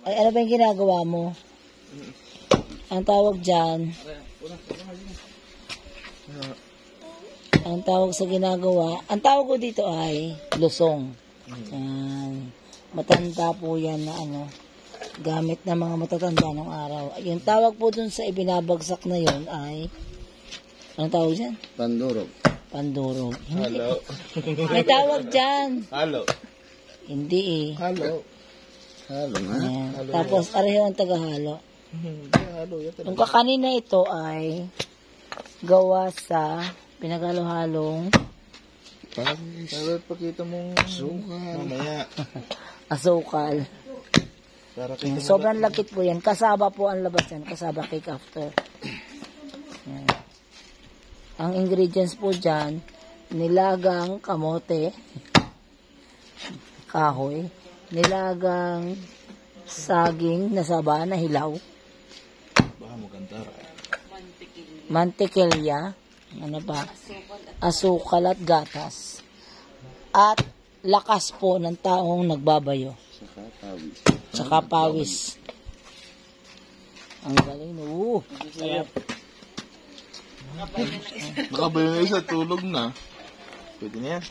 Ay, ano ba yung ginagawa mo? Ang tawag dyan, ang tawag sa ginagawa, ang tawag ko dito ay lusong. Yan. Matanda po yan na ano, gamit ng mga matatanda ng araw. Yung tawag po dun sa ibinabagsak na yun ay, anong tawag dyan? Pandurog. Pandurog. Halo. May tawag dyan. Halo. Hindi eh. Halo. Halo nga. Ayan. Tapos, areho ang tagahalo. Halo. Yung kakanina ito ay gawa sa pinaghalo-halong Para pakita mong sukal. Mamaya. asukal. Para Sobrang lakit po yan. Kasaba po ang labas yan. Kasaba cake after. Yan. Ang ingredients po dyan, nilagang kamote, kahoy, nilagang saging na saba na hilaw, baka mo kantar. mantikilya, ano ba, asukal at gatas, at lakas po ng taong nagbabayo. Saka tawis. Tsaka pawis. Ang galing. Sarap. Nakabayo na isa, tulog na. Pwede na yan.